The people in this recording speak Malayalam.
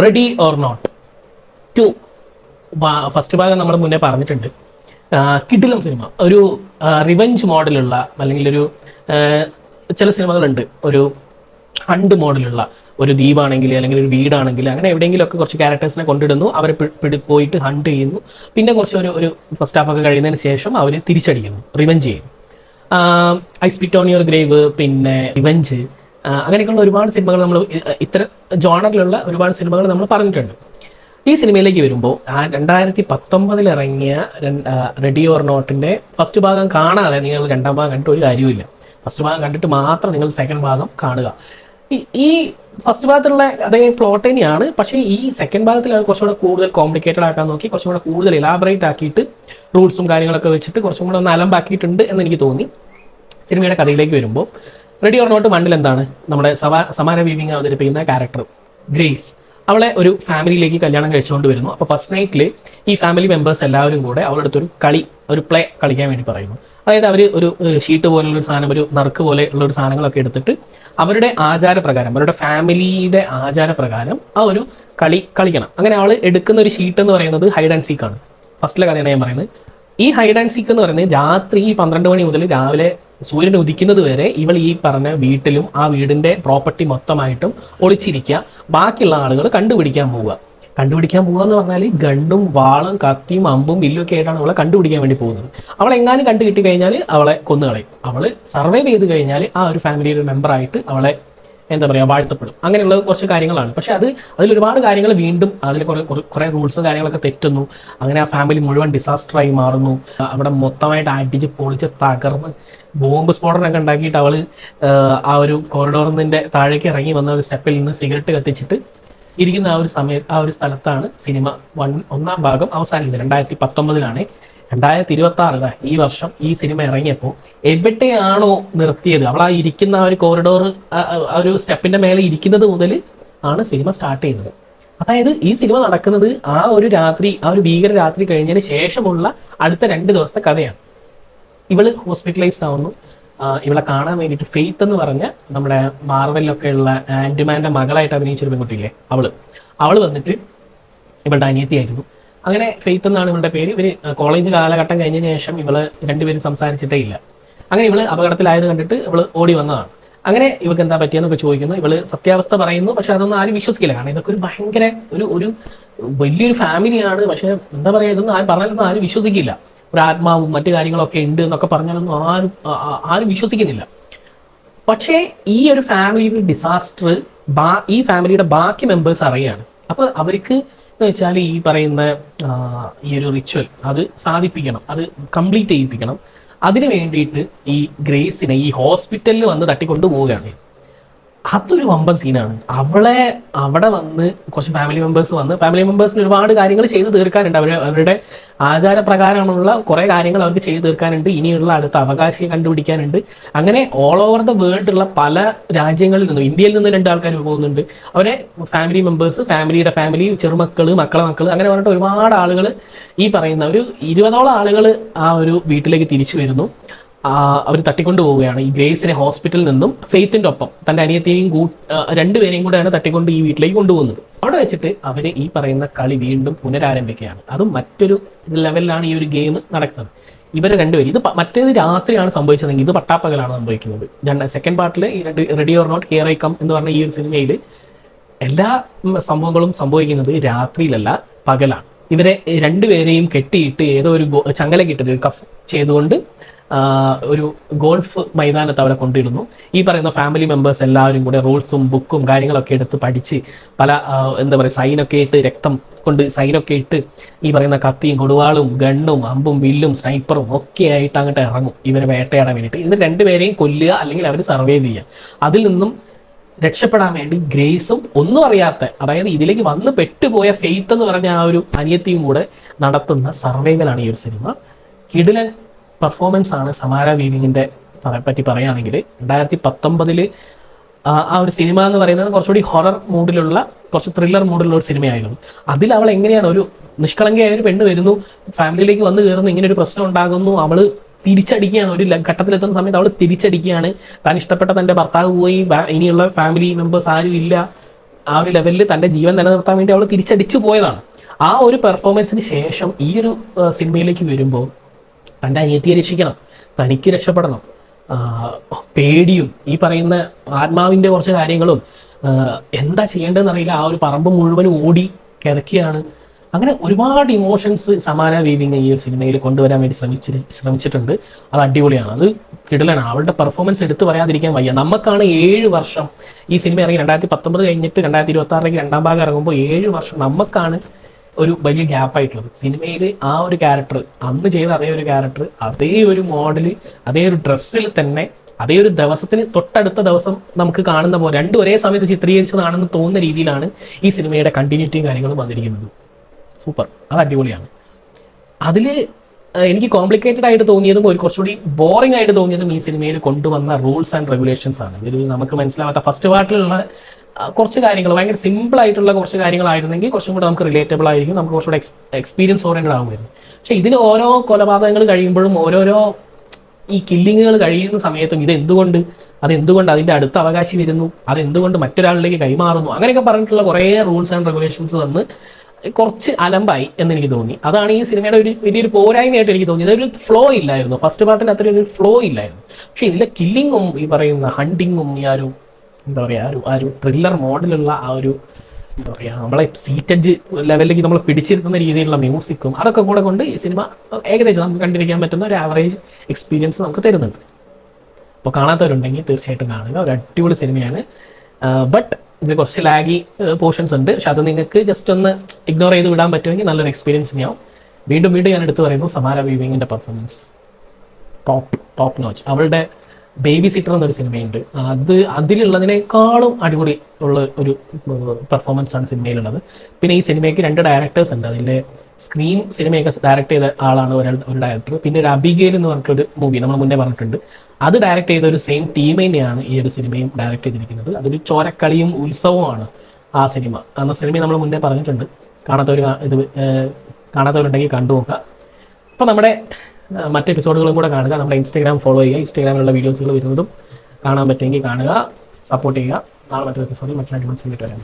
റെഡി ഓർ നോട്ട് 2 ഫസ്റ്റ് ഭാഗം നമ്മൾ മുന്നേ പറഞ്ഞിട്ടുണ്ട്. കിടിലം സിനിമ, ഒരു റിവെഞ്ച് മോഡലുള്ള അല്ലെങ്കിൽ ഒരു ചില സിനിമകളുണ്ട് ഒരു ഹണ്ട് മോഡലുള്ള, ഒരു ദ്വീപാണെങ്കിൽ അല്ലെങ്കിൽ ഒരു വീടാണെങ്കിൽ അങ്ങനെ എവിടെയെങ്കിലും ഒക്കെ കുറച്ച് ക്യാരക്ടേഴ്സിനെ കൊണ്ടിടുന്നു, അവരെ പോയിട്ട് ഹണ്ട് ചെയ്യുന്നു, പിന്നെ കുറച്ച് ഒരു ഫസ്റ്റ് ഹാഫ് ഒക്കെ കഴിയുന്നതിന് ശേഷം അവർ തിരിച്ചടിക്കുന്നു, റിവെഞ്ച് ചെയ്യും. I spit on your grave, പിന്നെ റിവെഞ്ച്, അങ്ങനെയൊക്കെയുള്ള ഒരുപാട് സിനിമകൾ നമ്മൾ ഇത്തരം ജോണറിലുള്ള ഒരുപാട് സിനിമകൾ നമ്മൾ പറഞ്ഞിട്ടുണ്ട്. ഈ സിനിമയിലേക്ക് വരുമ്പോൾ 2019 ഇറങ്ങിയ റെഡി ഓർ നോട്ടിന്റെ ഫസ്റ്റ് ഭാഗം കാണാതെ നിങ്ങൾ രണ്ടാം ഭാഗം കണ്ടിട്ട് ഒരു കാര്യമില്ല. ഫസ്റ്റ് ഭാഗം കണ്ടിട്ട് മാത്രം നിങ്ങൾ സെക്കൻഡ് ഭാഗം കാണുക. ഈ ഫസ്റ്റ് ഭാഗത്തുള്ള അതേ പ്ലോട്ട് തന്നെയാണ്, പക്ഷേ ഈ സെക്കൻഡ് ഭാഗത്തിൽ അത് കുറച്ചുകൂടെ കൂടുതൽ കോംപ്ലിക്കേറ്റഡ് ആക്കാൻ നോക്കി, കുറച്ചും കൂടെ കൂടുതൽ എലാബറേറ്റ് ആക്കിയിട്ട് റൂൾസും കാര്യങ്ങളൊക്കെ വെച്ചിട്ട് കുറച്ചും കൂടെ ഒന്ന് അലമ്പാക്കിയിട്ടുണ്ട് എന്ന് എനിക്ക് തോന്നി. സിനിമയുടെ കഥയിലേക്ക് വരുമ്പോൾ റെഡി ഓർ നോട്ട് 1 എന്താണ്, നമ്മുടെ സമാര വീവിങ് അവതരിപ്പിക്കുന്ന ക്യാരക്ടർ ഗ്രേസ്, അവളെ ഒരു ഫാമിലിയിലേക്ക് കല്യാണം കഴിച്ചുകൊണ്ട് വരുന്നു. അപ്പോൾ ഫസ്റ്റ് നൈറ്റിൽ ഈ ഫാമിലി മെമ്പേഴ്സ് എല്ലാവരും കൂടെ അവളുടെ അടുത്തൊരു ഒരു പ്ലേ കളിക്കാൻ വേണ്ടി പറയുന്നു. അതായത് അവർ ഒരു ഷീറ്റ് പോലുള്ള ഒരു സാധനം, ഒരു നറുക്ക് പോലെ ഉള്ള ഒരു സാധനങ്ങളൊക്കെ എടുത്തിട്ട് അവരുടെ ആചാരപ്രകാരം, അവരുടെ ഫാമിലിയുടെ ആചാരപ്രകാരം ആ ഒരു കളിക്കണം. അങ്ങനെ അവൾ എടുക്കുന്ന ഒരു ഷീറ്റ് എന്ന് പറയുന്നത് ഹൈഡ് ആൻഡ് സീക്ക് ആണ്. ഫസ്റ്റിലെ കഥയാണ് ഞാൻ പറയുന്നത്. ഈ ഹൈഡ് ആൻഡ് സീക്ക് എന്ന് പറയുന്നത് രാത്രി 12 മണി മുതൽ രാവിലെ സൂര്യൻ ഉദിക്കുന്നത് വരെ ഇവൾ ഈ പറഞ്ഞ വീട്ടിലും ആ വീടിന്റെ പ്രോപ്പർട്ടി മൊത്തമായിട്ടും ഒളിച്ചിരിക്കുക, ബാക്കിയുള്ള ആളുകൾ കണ്ടുപിടിക്കാൻ പോവുക എന്ന് പറഞ്ഞാൽ ഗണ്ണും വാളും കത്തിയും അമ്പും വില്ലും ഒക്കെ ആയിട്ടാണ് അവളെ കണ്ടുപിടിക്കാൻ വേണ്ടി പോകുന്നത്. അവളെ എങ്ങാനും കണ്ടു കിട്ടി കഴിഞ്ഞാൽ അവളെ കൊന്നുകളയും. അവള് സർവൈവ് ചെയ്ത് കഴിഞ്ഞാൽ ആ ഒരു ഫാമിലിയുടെ മെമ്പറായിട്ട് അവളെ എന്താ പറയുക വാഴ്ത്തപ്പെടും. അങ്ങനെയുള്ള കുറച്ച് കാര്യങ്ങളാണ്. പക്ഷെ അതിൽ ഒരുപാട് കാര്യങ്ങൾ വീണ്ടും അതിൽ കുറെ റൂൾസും കാര്യങ്ങളൊക്കെ തെറ്റുന്നു. അങ്ങനെ ആ ഫാമിലി മുഴുവൻ ഡിസാസ്റ്ററായി മാറുന്നു. അവിടെ മൊത്തമായിട്ട് അടിച്ച് പൊളിച്ച് തകർന്ന് ബോംബ് സ്ഫോടനമൊക്കെ ഉണ്ടാക്കിയിട്ട് അവള് ആ ഒരു കോറിഡോറിന്റെ താഴേക്ക് ഇറങ്ങി വന്ന ഒരു സ്റ്റെപ്പിൽ നിന്ന് സിഗരറ്റ് കത്തിച്ചിട്ട് ഇരിക്കുന്ന ആ ഒരു സ്ഥലത്താണ് സിനിമ 1 ഭാഗം അവസാനിക്കുന്നത്. 2019 2026 ഈ വർഷം ഈ സിനിമ ഇറങ്ങിയപ്പോൾ എവിടെയാണോ നിർത്തിയത്, അവൾ ആ ഇരിക്കുന്ന ആ ഒരു കോറിഡോർ ആ ഒരു സ്റ്റെപ്പിന്റെ മേലെ ഇരിക്കുന്നത് മുതൽ ആണ് സിനിമ സ്റ്റാർട്ട് ചെയ്യുന്നത്. അതായത് ഈ സിനിമ നടക്കുന്നത് ആ ഒരു രാത്രി, ആ ഒരു ഭീകര രാത്രി കഴിഞ്ഞതിന് ശേഷമുള്ള അടുത്ത 2 ദിവസത്തെ കഥയാണ്. ഇവള് ഹോസ്പിറ്റലൈസ്ഡ് ആവുന്നു. ഇവളെ കാണാൻ വേണ്ടിയിട്ട് ഫെയ്ത്ത് എന്ന് പറഞ്ഞ നമ്മുടെ മാർവലിലൊക്കെ ഉള്ള ആന്റിമാന്റെ മകളായിട്ട് അഭിനയിച്ചൊരു പെൺകുട്ടിയില്ലേ, അവള് വന്നിട്ട് ഇവളുടെ അനിയത്തിയായിരുന്നു. അങ്ങനെ ഫെയ്ത്ത് എന്നാണ് ഇവളുടെ പേര്. ഇവര് കോളേജ് കാലഘട്ടം കഴിഞ്ഞതിന് ശേഷം ഇവള് രണ്ടുപേരും സംസാരിച്ചിട്ടേ ഇല്ല. അങ്ങനെ ഇവള് അപകടത്തിലായത് കണ്ടിട്ട് ഇവള് ഓടി വന്നതാണ്. അങ്ങനെ ഇവൾക്ക് എന്താ പറ്റിയെന്നൊക്കെ ചോദിക്കുന്നു. ഇവള് സത്യാവസ്ഥ പറയുന്നു. പക്ഷെ അതൊന്നും ആരും വിശ്വസിക്കില്ല. കാരണം ഇതൊക്കെ ഒരു ഭയങ്കര ഒരു വലിയൊരു ഫാമിലിയാണ്. പക്ഷെ എന്താ പറയാ, ഇതൊന്നും പറഞ്ഞാലൊന്നും ആരും വിശ്വസിക്കില്ല. ഒരു ആത്മാവും മറ്റു കാര്യങ്ങളൊക്കെ ഉണ്ട് എന്നൊക്കെ പറഞ്ഞാലൊന്നും ആരും വിശ്വസിക്കുന്നില്ല. പക്ഷേ ഈ ഒരു ഫാമിലിയുടെ ഡിസാസ്റ്റർ ഈ ഫാമിലിയുടെ ബാക്കി മെമ്പേഴ്സ് അറിയാണ്. അപ്പൊ അവർക്ക് എന്ന് വെച്ചാൽ ഈ പറയുന്ന ഈ ഒരു റിച്വൽ അത് സാധിപ്പിക്കണം, അത് കംപ്ലീറ്റ് ചെയ്യിപ്പിക്കണം. അതിനു വേണ്ടിയിട്ട് ഈ ഗ്രേസിനെ ഈ ഹോസ്പിറ്റലിൽ വന്ന് തട്ടിക്കൊണ്ടു പോവുകയാണ്. അതൊരു വമ്പൻ സീനാണ്. അവിടെ വന്ന് കുറച്ച് ഫാമിലി മെമ്പേഴ്സിന് ഒരുപാട് കാര്യങ്ങൾ ചെയ്തു തീർക്കാനുണ്ട്. അവരുടെ ആചാരപ്രകാരമുള്ള കുറെ കാര്യങ്ങൾ അവർക്ക് ചെയ്തു തീർക്കാനുണ്ട്. ഇനിയുള്ള അടുത്ത അവകാശിയെ കണ്ടുപിടിക്കാനുണ്ട്. അങ്ങനെ ഓൾ ഓവർ ദ വേൾഡ് ഉള്ള പല രാജ്യങ്ങളിൽ നിന്നും, ഇന്ത്യയിൽ നിന്ന് 2 ആൾക്കാർ പോകുന്നുണ്ട്. അവരെ ഫാമിലി മെമ്പേഴ്സ്, ഫാമിലിയുടെ ഫാമിലി, ചെറുമക്കള്, മക്കളെ അങ്ങനെ പറഞ്ഞിട്ട് ഒരുപാട് ആളുകൾ, ഈ പറയുന്ന ഒരു 20ഓളം ആളുകൾ ആ ഒരു വീട്ടിലേക്ക് തിരിച്ചു വരുന്നു. അവർ തട്ടിക്കൊണ്ടു പോവുകയാണ് ഈ ഗ്രേസിനെ ഹോസ്പിറ്റലിൽ നിന്നും. ഫെയ്ത്തിന്റെ ഒപ്പം തന്റെ അനിയത്തിയെയും 2 പേരെയും കൂടെയാണ് തട്ടിക്കൊണ്ട് ഈ വീട്ടിലേക്ക് കൊണ്ടുപോകുന്നത്. അവിടെ വെച്ചിട്ട് അവര് ഈ പറയുന്ന കളി വീണ്ടും പുനരാരംഭിക്കുകയാണ്. അതും മറ്റൊരു ലെവലിലാണ് ഈ ഒരു ഗെയിം നടക്കുന്നത്. ഇവരെ 2 പേര്, ഇത് മറ്റേത് രാത്രിയാണ് സംഭവിച്ചതെങ്കിൽ ഇത് പട്ടാപ്പകലാണ് സംഭവിക്കുന്നത്. സെക്കൻഡ് പാർട്ടിൽ ഈ ready or not here I come എന്ന് പറഞ്ഞ ഈ ഒരു സിനിമയിൽ എല്ലാ സംഭവങ്ങളും സംഭവിക്കുന്നത് രാത്രിയിലല്ല, പകലാണ്. ഇവരെ 2 പേരെയും കെട്ടിയിട്ട് ഏതോ ഒരു ചങ്ങല കിട്ടിട്ട് കഫ് ചെയ്തുകൊണ്ട് ഒരു ഗോൾഫ് മൈതാനത്ത് അവരെ കൊണ്ടിരുന്നു. ഈ പറയുന്ന ഫാമിലി മെമ്പേഴ്സ് എല്ലാവരും കൂടെ റൂൾസും ബുക്കും കാര്യങ്ങളൊക്കെ എടുത്ത് പഠിച്ച് പല എന്താ പറയുക സൈനൊക്കെ ഇട്ട്, രക്തം കൊണ്ട് സൈനൊക്കെ ഇട്ട്, ഈ പറയുന്ന കത്തിയും കൊടുവാളും ഗണ്ണും അമ്പും വില്ലും സ്നൈപ്പറും ഒക്കെ ആയിട്ട് അങ്ങോട്ട് ഇറങ്ങും ഇവരെ വേട്ടയാടാൻ വേണ്ടിയിട്ട്. ഇവർ 2 പേരെയും കൊല്ലുക അല്ലെങ്കിൽ അവർ സർവൈവ് ചെയ്യുക. അതിൽ നിന്നും രക്ഷപ്പെടാൻ വേണ്ടി ഗ്രേസും ഒന്നും അറിയാത്ത, അതായത് ഇതിലേക്ക് വന്ന് പെട്ടുപോയ ഫെയ്ത്ത് എന്ന് പറഞ്ഞ ആ ഒരു അനിയത്തിയും കൂടെ നടത്തുന്ന സർവൈവലാണ് ഈ ഒരു സിനിമ. കിടിലൻ പെർഫോമൻസ് ആണ് സമാര വീവിങ്ങിന്റെ പറ്റി പറയുകയാണെങ്കിൽ. 2019 ആ ഒരു സിനിമ എന്ന് പറയുന്നത് കുറച്ചുകൂടി ഹൊറർ മൂഡിലുള്ള, കുറച്ച് ത്രില്ലർ മൂഡിലുള്ള ഒരു സിനിമയായിരുന്നു. അതിൽ അവൾ എങ്ങനെയാണ്, ഒരു നിഷ്കളങ്കയായ ഒരു പെണ്ണ് വരുന്നു, ഫാമിലിയിലേക്ക് വന്ന് കയറുന്നു, ഇങ്ങനെ ഒരു പ്രശ്നം ഉണ്ടാകുന്നു, അവള് തിരിച്ചടിക്കുകയാണ്. ഒരു ഘട്ടത്തിലെത്തുന്ന സമയത്ത് അവൾ തിരിച്ചടിക്കുകയാണ്. താൻ ഇഷ്ടപ്പെട്ട തന്റെ ഭർത്താവ് പോയി, ഇനിയുള്ള ഫാമിലി മെമ്പേഴ്സ് ആരും ഇല്ല, ആ ഒരു ലെവലിൽ തൻ്റെ ജീവൻ നിലനിർത്താൻ വേണ്ടി അവൾ തിരിച്ചടിച്ചു പോയതാണ്. ആ ഒരു പെർഫോമൻസിന് ശേഷം ഈ ഒരു സിനിമയിലേക്ക് വരുമ്പോൾ തൻ്റെ അനിയത്തിയെ രക്ഷിക്കണം, തനിക്ക് രക്ഷപ്പെടണം, പേടിയും ഈ പറയുന്ന ആത്മാവിൻ്റെ കുറച്ച് കാര്യങ്ങളും, എന്താ ചെയ്യേണ്ടതെന്ന് അറിയില്ല, ആ ഒരു പറമ്പ് മുഴുവനും ഓടി കിതക്കുകയാണ്. അങ്ങനെ ഒരുപാട് ഇമോഷൻസ് സമാന വീവിങ് ഈ ഒരു സിനിമയിൽ കൊണ്ടുവരാൻ വേണ്ടി ശ്രമിച്ചിട്ടുണ്ട്. അത് അടിപൊളിയാണ്, അത് കിടലാണ്. അവളുടെ പെർഫോമൻസ് എടുത്തു പറയാതിരിക്കാൻ വയ്യ. നമുക്കാണ് 7 വർഷം ഈ സിനിമ ഇറങ്ങി 2019 കഴിഞ്ഞിട്ട് 2026 രണ്ടാം ഭാഗം ഇറങ്ങുമ്പോൾ 7 വർഷം നമുക്കാണ് ഒരു വലിയ ഗ്യാപ്പായിട്ടുള്ളത്. സിനിമയിൽ ആ ഒരു ക്യാരക്ടർ, അന്ന് ചെയ്ത അതേ ഒരു ക്യാരക്ടർ, അതേ ഒരു മോഡല്, അതേ ഒരു ഡ്രസ്സിൽ തന്നെ, അതേ ഒരു ദിവസത്തിന് തൊട്ടടുത്ത ദിവസം നമുക്ക് കാണുന്ന പോലെ രണ്ടും ഒരേ സമയത്ത് ചിത്രീകരിച്ചതാണെന്ന് തോന്നുന്ന രീതിയിലാണ് ഈ സിനിമയുടെ കണ്ടിന്യൂറ്റിയും കാര്യങ്ങളും വന്നിരിക്കുന്നത്. സൂപ്പർ, അത് അടിപൊളിയാണ്. അതിൽ എനിക്ക് കോംപ്ലിക്കേറ്റഡ് ആയിട്ട് തോന്നിയതും ഒരു കുറച്ചുകൂടി ബോറിംഗ് ആയിട്ട് തോന്നിയതും ഈ സിനിമയിൽ കൊണ്ടുവന്ന റൂൾസ് ആൻഡ് റെഗുലേഷൻസ് ആണ്. ഇതിൽ നമുക്ക് മനസ്സിലാവാത്ത ഫസ്റ്റ് പാർട്ടിലുള്ള കുറച്ച് കാര്യങ്ങൾ, ഭയങ്കര സിമ്പിൾ ആയിട്ടുള്ള കുറച്ച് കാര്യങ്ങളായിരുന്നെങ്കിൽ കുറച്ചും കൂടെ നമുക്ക് റിലേറ്റബിൾ ആയിരിക്കും, നമുക്ക് കുറച്ചുകൂടെ എക്സ്പീരിയൻസ് ഓറിയന്റഡ് ആകുമായിരുന്നു. പക്ഷേ ഇതിൽ ഓരോ കൊലപാതകങ്ങൾ കഴിയുമ്പോഴും ഓരോരോ ഈ കില്ലിങ്ങുകൾ കഴിയുന്ന സമയത്തും അതെന്തുകൊണ്ട് അതിൻ്റെ അടുത്ത അവകാശി വരുന്നു, അതെന്തുകൊണ്ട് മറ്റൊരാളിലേക്ക് കൈമാറുന്നു, അങ്ങനെയൊക്കെ പറഞ്ഞിട്ടുള്ള കുറേ റൂൾസ് ആൻഡ് റെഗുലേഷൻസ് വന്ന് കുറച്ച് അലമ്പായി എന്ന് എനിക്ക് തോന്നി. അതാണ് ഈ സിനിമയുടെ ഒരു വലിയൊരു പോരായ്മയായിട്ട് എനിക്ക് തോന്നിയത്. ഒരു ഫ്ലോ ഇല്ലായിരുന്നു, ഫസ്റ്റ് പാർട്ടിൽ അത്രയും ഒരു ഫ്ലോ ഇല്ലായിരുന്നു. പക്ഷെ ഇതിലെ കില്ലിങ്ങും ഈ പറയുന്ന ഹണ്ടിങ്ങും ഈ ആ ഒരു എന്താ പറയുക, ആ ഒരു ത്രില്ലർ മോഡലുള്ള ആ ഒരു എന്താ പറയുക, നമ്മളെ സീറ്റഡ് ലെവലിലേക്ക് നമ്മൾ പിടിച്ചിരുത്തുന്ന രീതിയിലുള്ള മ്യൂസിക്കും അതൊക്കെ കൂടെ കൊണ്ട് ഈ സിനിമ ഏകദേശം നമുക്ക് കണ്ടിരിക്കാൻ പറ്റുന്ന ഒരു ആവറേജ് എക്സ്പീരിയൻസ് നമുക്ക് തരുന്നുണ്ട്. അപ്പോൾ കാണാത്തവരുണ്ടെങ്കിൽ തീർച്ചയായിട്ടും കാണുക, ഒരു അടിപൊളി സിനിമയാണ്. ബട്ട് ഇതിൽ കുറച്ച് ലാഗി പോർഷൻസ് ഉണ്ട്, പക്ഷെ അത് നിങ്ങൾക്ക് ജസ്റ്റ് ഒന്ന് ഇഗ്നോർ ചെയ്ത് വിടാൻ പറ്റുമെങ്കിൽ നല്ലൊരു എക്സ്പീരിയൻസ് തന്നെയാവും. വീണ്ടും ഞാൻ എടുത്തു പറയുന്നു, സമാര വീവിങ്ങിൻ്റെ പെർഫോമൻസ് ടോപ്പ് നോച്ച്. അവളുടെ ബേബി സിറ്റർ എന്നൊരു സിനിമയുണ്ട്, അതിലുള്ളതിനേക്കാളും അടിപൊളി ഉള്ള ഒരു പെർഫോമൻസ് ആണ് സിനിമയിലുള്ളത്. പിന്നെ ഈ സിനിമയ്ക്ക് 2 ഡയറക്ടേഴ്സ് ഉണ്ട്. അതിൻ്റെ സ്ക്രീൻ സിനിമയൊക്കെ ഡയറക്റ്റ് ചെയ്ത ആളാണ് ഒരു ഡയറക്ടർ. പിന്നെ ഒരു അബിഗേൽ എന്ന് പറഞ്ഞിട്ടൊരു മൂവി നമ്മൾ മുന്നേ പറഞ്ഞിട്ടുണ്ട്, അത് ഡയറക്റ്റ് ചെയ്ത ഒരു സെയിം ടീം തന്നെയാണ് ഈ ഒരു സിനിമയും ഡയറക്റ്റ് ചെയ്തിരിക്കുന്നത്. അതൊരു ചോരക്കളിയും ഉത്സവമാണ് ആ സിനിമ. അന്ന സിനിമ നമ്മൾ മുന്നേ പറഞ്ഞിട്ടുണ്ട്, കാണാത്തവരുണ്ടെങ്കിൽ കണ്ടു നോക്കുക. അപ്പോൾ നമ്മുടെ മറ്റ് എപ്പിസോഡുകളും കൂടെ കാണുക. നമ്മുടെ ഇൻസ്റ്റാഗ്രാം ഫോളോ ചെയ്യുക, ഇൻസ്റ്റാഗ്രാമിലുള്ള വീഡിയോസുകൾ വരുന്നതും കാണാൻ പറ്റുമെങ്കിൽ കാണുക, സപ്പോർട്ട് ചെയ്യുക. നാളെ മറ്റൊരു എപ്പിസോഡിൽ മറ്റൊരു അടിപൊളി വരാം.